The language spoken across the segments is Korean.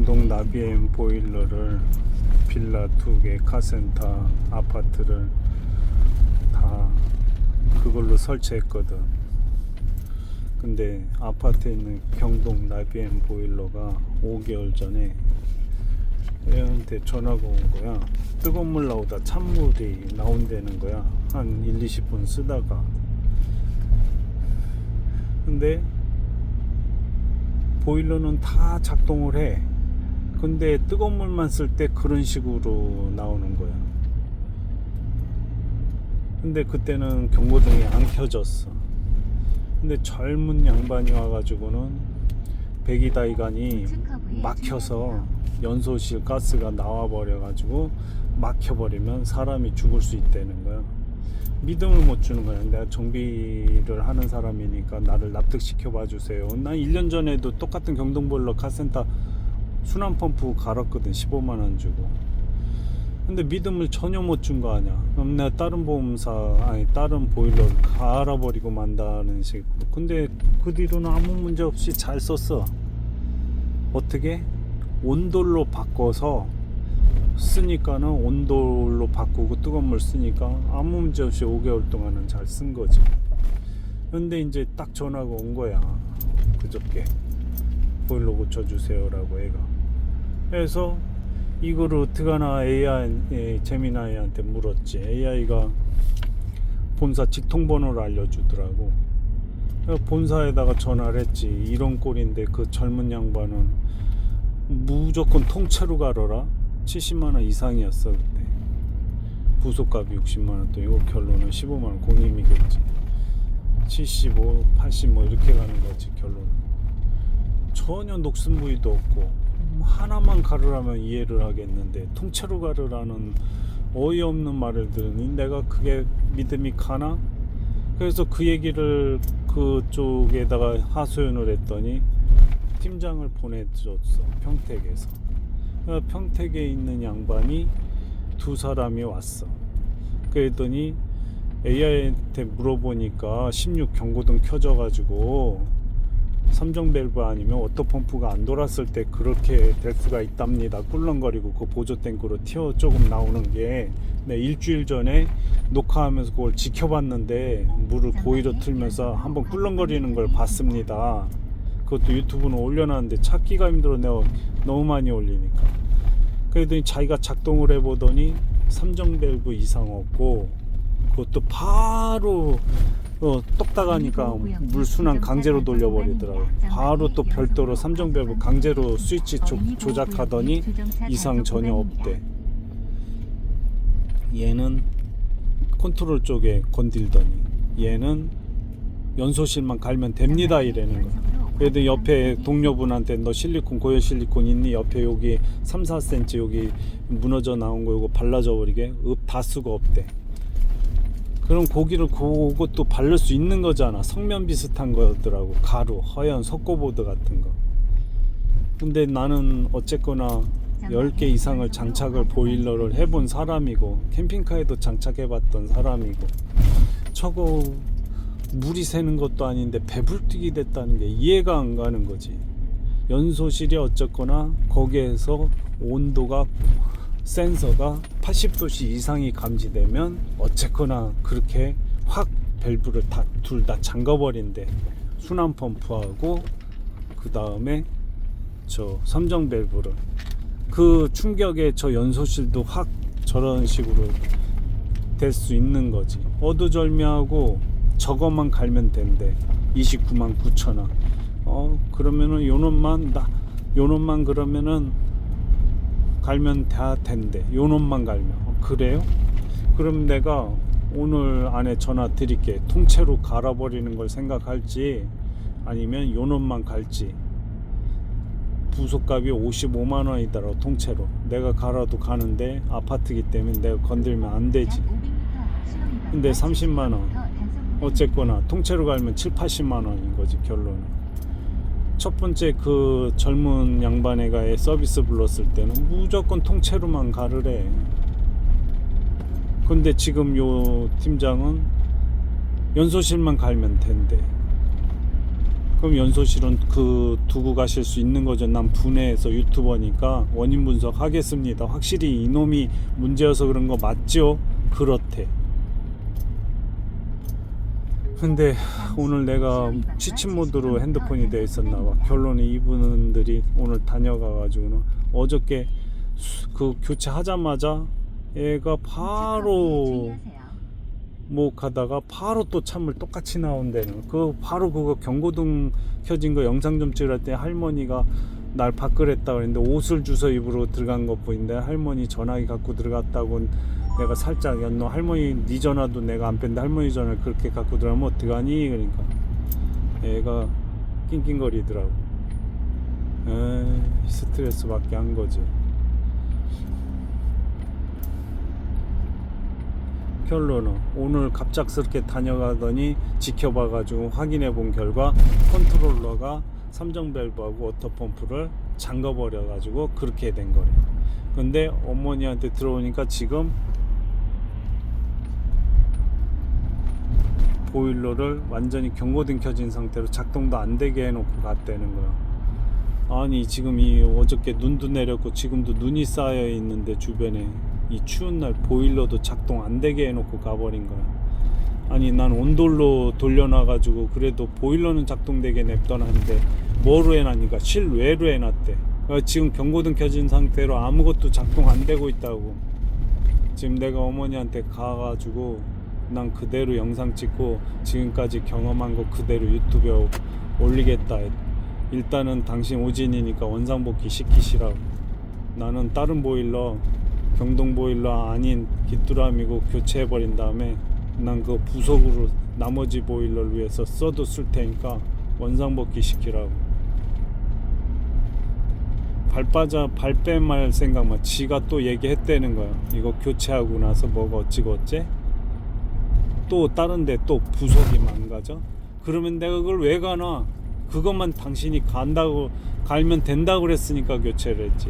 경동 나비엠 보일러를 빌라 2개, 카센터, 아파트를 다 그걸로 설치했거든. 근데 아파트에 있는 경동 나비엠 보일러가 5개월 전에 애한테 전화가 온 거야. 뜨거운 물 나오다 찬물이 나온다는 거야. 한 1, 20분 쓰다가. 근데 보일러는 다 작동을 해. 근데 뜨거운 물만 쓸 때 그런 식으로 나오는 거야. 근데 그때는 경고등이 안 켜졌어. 근데 젊은 양반이 와가지고는 배기다이간이 막혀서 연소실 가스가 나와버려가지고 막혀버리면 사람이 죽을 수 있다는 거야. 믿음을 못 주는 거야. 내가 정비를 하는 사람이니까 나를 납득시켜봐 주세요. 난 1년 전에도 똑같은 경동보일러 카센터 순환펌프 갈았거든. 15만원 주고. 근데 믿음을 전혀 못 준 거 아니야. 그럼 내가 다른 다른 보일러를 갈아버리고 만다는 식으로. 근데 그 뒤로는 아무 문제 없이 잘 썼어. 어떻게? 온돌로 바꿔서 쓰니까는 온돌로 바꾸고 뜨거운 물 쓰니까 아무 문제 없이 5개월 동안은 잘 쓴 거지. 근데 이제 딱 전화가 온 거야. 그저께 보일러 고쳐주세요 라고 애가. 그래서 이거를 어떡하나 제미나이한테 물었지. AI가 본사 직통번호를 알려주더라고. 본사에다가 전화를 했지. 이런 꼴인데 그 젊은 양반은 무조건 통째로 갈아라. 70만원 이상이었어 그때. 부속값이 60만원 또 이거 결론은 15만원 공임이겠지. 75, 80 뭐 이렇게 가는 거지 결론은. 전혀 녹슨 부위도 없고 하나만 가르라면 이해를 하겠는데 통째로 가르라는 어이없는 말을 들으니 내가 그게 믿음이 가나? 그래서 그 얘기를 그쪽에다가 하소연을 했더니 팀장을 보내줬어. 평택에서. 평택에 있는 양반이 두 사람이 왔어. 그랬더니 AI한테 물어보니까 16 경고등 켜져가지고 삼정밸브 아니면 워터펌프가 안 돌았을 때 그렇게 될 수가 있답니다. 꿀렁거리고 그 보조 탱크로 튀어 조금 나오는 게. 네, 일주일 전에 녹화하면서 그걸 지켜봤는데 물을 고의로 틀면서 한번 꿀렁거리는 걸 봤습니다. 그것도 유튜브는 올려놨는데 찾기가 힘들어. 내가 너무 많이 올리니까. 그랬더니 자기가 작동을 해보더니 삼정밸브 이상 없고 그것도 바로 똑딱하니까 물 순환 강제로 돌려버리더라고. 바로 또 별도로 삼정밸브 강제로 스위치 조작하더니 이상 전혀 없대. 얘는 컨트롤 쪽에 건들더니 얘는 연소실만 갈면 됩니다 이래는 거야. 그래도 옆에 동료분한테 너 실리콘 고열 실리콘 있니? 옆에 여기 3, 4cm 여기 무너져 나온 거 이거 발라줘 버리게. 다 수가 없대. 그럼 고기를 그것도 바를 수 있는 거잖아. 성면 비슷한 거더라고. 가루, 허연, 석고보드 같은 거. 근데 나는 어쨌거나 10개 이상을 장착을 보일러를 해본 사람이고 캠핑카에도 장착해봤던 사람이고 저거 물이 새는 것도 아닌데 배불뚝이 됐다는 게 이해가 안 가는 거지. 연소실이 어쨌거나 거기에서 온도가 센서가 80도씨 이상이 감지되면 어쨌거나 그렇게 확 밸브를 둘 다 잠가버린대. 순환 펌프하고 그 다음에 저 삼정 밸브를. 그 충격에 저 연소실도 확 저런 식으로 될 수 있는 거지. 어두절미하고 저것만 갈면 된대. 29만 9천원. 그러면은 요놈만 그러면은 갈면 다 된대. 요놈만 갈면. 그래요? 그럼 내가 오늘 안에 전화 드릴게. 통째로 갈아버리는 걸 생각할지 아니면 요놈만 갈지. 부속값이 55만원이더라고 통째로. 내가 갈아도 가는데 아파트기 때문에 내가 건들면 안 되지. 근데 30만원. 어쨌거나 통째로 갈면 7, 80만원인 거지 결론은. 첫 번째 그 젊은 양반애가 서비스 불렀을 때는 무조건 통째로만 가르래. 근데 지금 요 팀장은 연소실만 갈면 된대. 그럼 연소실은 그 두고 가실 수 있는 거죠. 난 분해해서 유튜버니까 원인 분석하겠습니다. 확실히 이놈이 문제여서 그런 거 맞죠? 그렇대. 근데 오늘 내가 취침 모드로 핸드폰이 되어 있었나 봐. 결론이 이분들이 오늘 다녀가가지고는 어저께 그 교체하자마자 얘가 바로 뭐 가다가 바로 또 찬물 똑같이 나온다는 그 바로 그거 경고등 켜진 거 영상 좀 찍을 때 할머니가 날 밖으랬다 그랬는데 옷을 주워 입으로 들어간 것 보인데 할머니 전화기 갖고 들어갔다고 내가 살짝 너 할머니 네 전화도 내가 안 뺐는데 할머니 전화를 그렇게 갖고 들어가면 어떡하니 그러니까 얘가 낑낑거리더라고. 에이, 스트레스 받게 한 거지. 결론은 오늘 갑작스럽게 다녀가더니 지켜봐가지고 확인해 본 결과 컨트롤러가 삼정 밸브하고 워터펌프를 잠가버려가지고 그렇게 된 거래요. 근데 어머니한테 들어오니까 지금 보일러를 완전히 경고등 켜진 상태로 작동도 안 되게 해놓고 갔다는 거야. 아니 지금 이 어저께 눈도 내렸고 지금도 눈이 쌓여 있는데 주변에 이 추운 날 보일러도 작동 안 되게 해놓고 가버린 거야. 아니 난 온돌로 돌려놔가지고 그래도 보일러는 작동되게 냅둬놨는데 뭐로 해놨니까 실외로 해놨대. 그러니까 지금 경고등 켜진 상태로 아무것도 작동 안 되고 있다고. 지금 내가 어머니한테 가가지고 난 그대로 영상 찍고 지금까지 경험한 거 그대로 유튜브에 올리겠다. 일단은 당신 오진이니까 원상복귀 시키시라고. 나는 다른 보일러 경동 보일러 아닌 깃두람이고 교체해버린 다음에 난 그 부속으로 나머지 보일러를 위해서 써도 쓸 테니까 원상복귀 시키라고. 발 빼말 생각만 지가 또 얘기했다는 거야. 이거 교체하고 나서 뭐가 어찌고 어째 또 다른데 또 부속이 망가져? 그러면 내가 그걸 왜 가나? 그것만 당신이 갈면 된다고 그랬으니까 교체를 했지.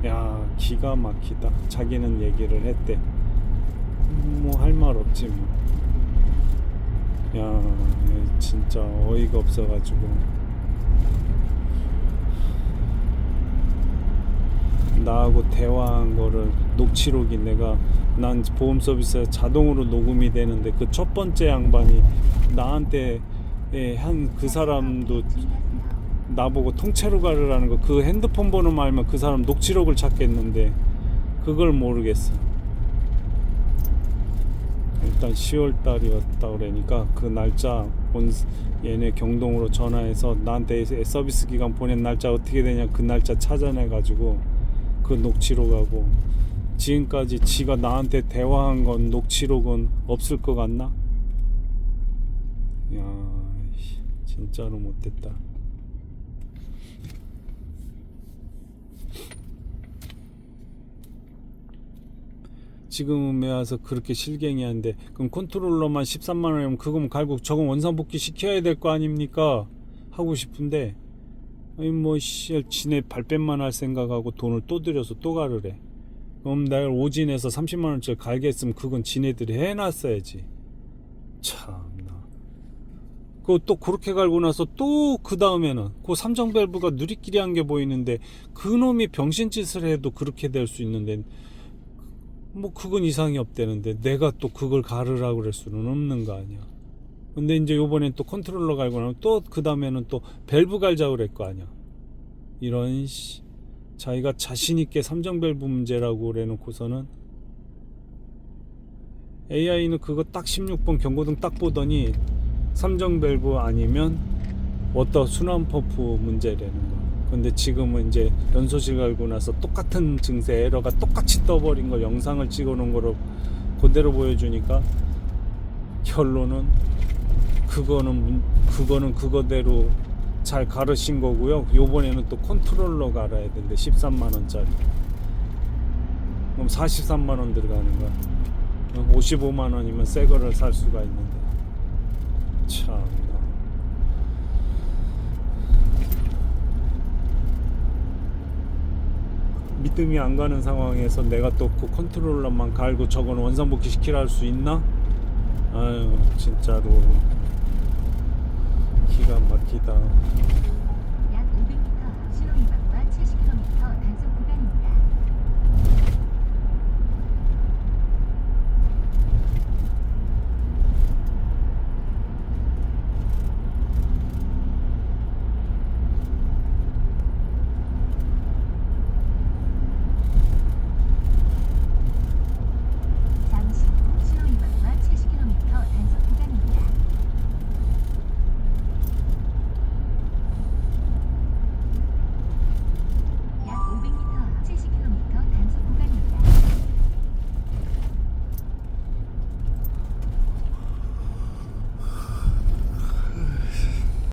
야 기가 막히다. 자기는 얘기를 했대. 뭐 할 말 없지 뭐. 야 진짜 어이가 없어가지고 나하고 대화한 거를 녹취록이 내가 난 보험 서비스에 자동으로 녹음이 되는데 그 첫 번째 양반이 나한테 한 그 사람도 나보고 통째로 가르라는 거 그 핸드폰 번호만 알면 그 사람 녹취록을 찾겠는데 그걸 모르겠어. 일단 10월 달이었다 그러니까 그 날짜 얘네 경동으로 전화해서 나한테 서비스 기간 보낸 날짜 어떻게 되냐 그 날짜 찾아내 가지고 그 녹취록하고 지금까지 지가 나한테 대화한 건 녹취록은 없을 것 같나? 야 진짜로 못됐다. 지금에 와서 그렇게 실갱이한데 그럼 컨트롤러만 13만원이면 그거면 결국 저건 원상복귀 시켜야 될 거 아닙니까? 하고 싶은데 아니 뭐 지네 발뺌만 할 생각하고 돈을 또 들여서 또 가르래. 그럼 내가 오진에서 30만원짜리 갈겠으면 그건 지네들이 해놨어야지. 참나. 그거 또 그렇게 갈고 나서 또 그 다음에는 그 삼정 밸브가 누리끼리 한 게 보이는데 그놈이 병신짓을 해도 그렇게 될 수 있는데 뭐 그건 이상이 없대는데 내가 또 그걸 가르라고 그럴 수는 없는 거 아니야. 근데 이제 요번엔 또 컨트롤러 갈고 나면 또 그 다음에는 또 밸브 갈자고 그럴 거 아니야. 이런 자기가 자신있게 삼정 밸브 문제라고 그래 놓고서는 AI는 그거 딱 16번 경고등 딱 보더니 삼정 밸브 아니면 워터 순환 펌프 문제라는 거. 근데 지금은 이제 연소실 갈고 나서 똑같은 증세 에러가 똑같이 떠버린 걸 영상을 찍어 놓은 거로 그대로 보여주니까 결론은 그거는 그거대로 잘 가르신 거고요. 요번에는 또 컨트롤러 갈아야 되는데 13만원짜리 그럼 43만원 들어가는 거야. 55만원이면 새 거를 살 수가 있는데 참나. 믿음이 안 가는 상황에서 내가 또 그 컨트롤러만 갈고 저거는 원상복귀 시키라 할 수 있나? 아유 진짜로 기가 기가 막히다.